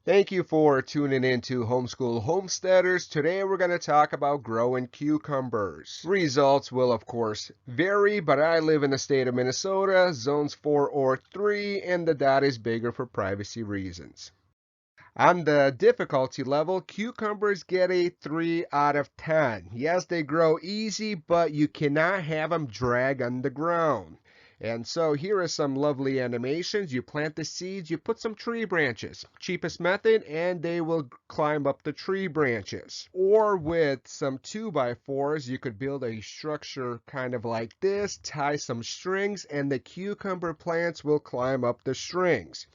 Thank you for tuning in to Homeschool Homesteaders. Today we're going to talk about growing cucumbers. Results will of course vary, but I live in the state of Minnesota, zones 4 or 3, and the dot is bigger for privacy reasons. On the difficulty level, cucumbers get a 3 out of 10. Yes, they grow easy, but you cannot have them drag on the ground. And so here are some lovely animations. You plant the seeds, you put some tree branches. Cheapest method, and they will climb up the tree branches. Or with some 2x4s, you could build a structure kind of like this, tie some strings, and the cucumber plants will climb up the strings.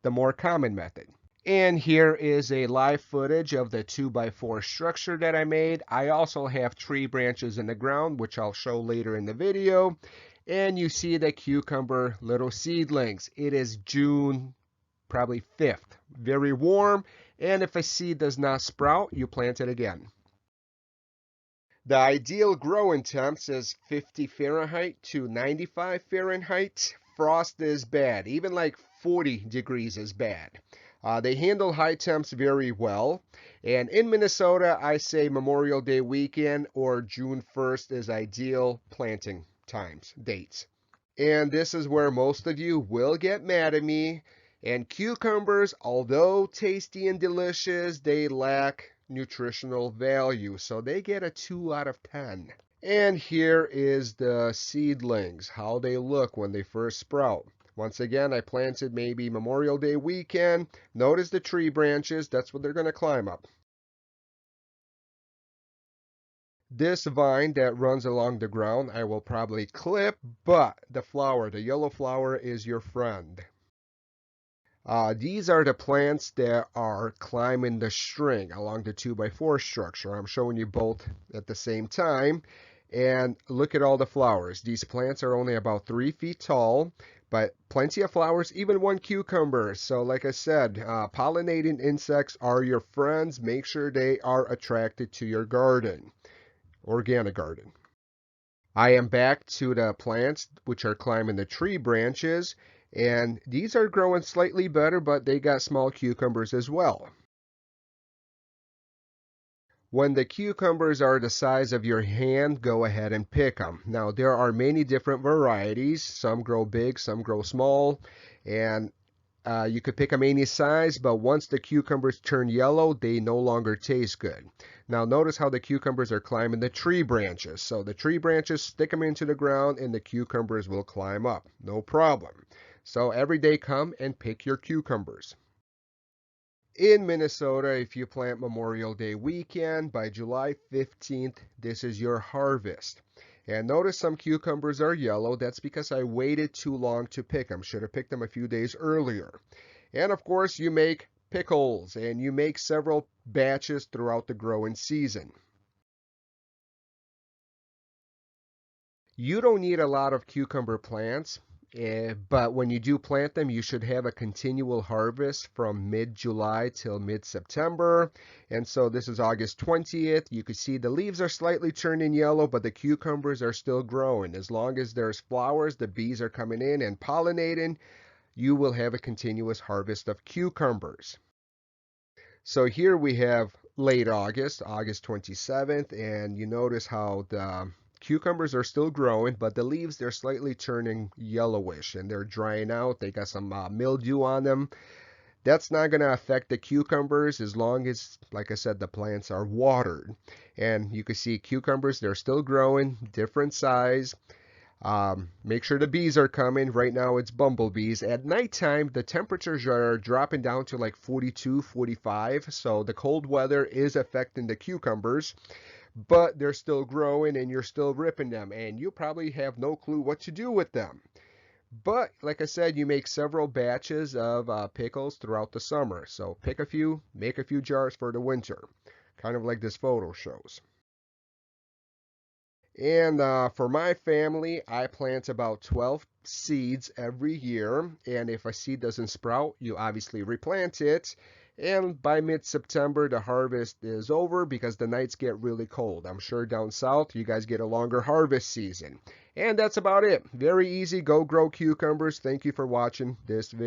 The more common method. And here is a live footage of the 2x4 structure that I made. I also have tree branches in the ground, which I'll show later in the video. And you see the cucumber little seedlings. It is June, probably 5th. Very warm. And if a seed does not sprout, you plant it again. The ideal growing temps is 50 Fahrenheit to 95 Fahrenheit. Frost is bad. Even like 40 degrees is bad. They handle high temps very well. And in Minnesota, I say Memorial Day weekend or June 1st is ideal planting dates. And this is where most of you will get mad at me. And cucumbers, although tasty and delicious, they lack nutritional value. So they get a 2 out of 10. And here is the seedlings, how they look when they first sprout. Once again, I planted maybe Memorial Day weekend. Notice the tree branches. That's what they're going to climb up. This vine that runs along the ground, I will probably clip, but the flower, the yellow flower, is your friend. These are the plants that are climbing the string along the 2x4 structure. I'm showing you both at the same time. And look at all the flowers. These plants are only about 3 feet tall, but plenty of flowers, even one cucumber. So like I said, pollinating insects are your friends. Make sure they are attracted to your garden, organic garden. I am back to the plants which are climbing the tree branches, and these are growing slightly better, but they got small cucumbers as well. When the cucumbers are the size of your hand, go ahead and pick them. Now, there are many different varieties. Some grow big, some grow small, and you could pick them any size, but once the cucumbers turn yellow, they no longer taste good. Now notice how the cucumbers are climbing the tree branches. So the tree branches, stick them into the ground and the cucumbers will climb up. No problem. So every day come and pick your cucumbers. In Minnesota, if you plant Memorial Day weekend, by July 15th, this is your harvest. And notice some cucumbers are yellow. That's because I waited too long to pick them. Should have picked them a few days earlier. And of course, you make pickles, and you make several batches throughout the growing season. You don't need a lot of cucumber plants. But when you do plant them, you should have a continual harvest from mid-July till mid-September. And so this is August 20th. You can see the leaves are slightly turning yellow, but the cucumbers are still growing. As long as there's flowers, the bees are coming in and pollinating, you will have a continuous harvest of cucumbers. So here we have late August, August 27th, and you notice how the cucumbers are still growing, but the leaves, they're slightly turning yellowish and they're drying out. They got some mildew on them. That's not going to affect the cucumbers as long as, like I said, the plants are watered. And you can see cucumbers, they're still growing, different size. Make sure the bees are coming. Right now it's bumblebees. At nighttime, the temperatures are dropping down to like 42, 45. So the cold weather is affecting the cucumbers, but they're still growing and you're still ripping them. And you probably have no clue what to do with them. But like I said, you make several batches of pickles throughout the summer. So pick a few, make a few jars for the winter. Kind of like this photo shows. And for my family, I plant about 12 seeds every year. And if a seed doesn't sprout, you obviously replant it. And by mid-September, the harvest is over because the nights get really cold. I'm sure down south, you guys get a longer harvest season. And that's about it. Very easy. Go grow cucumbers. Thank you for watching this video.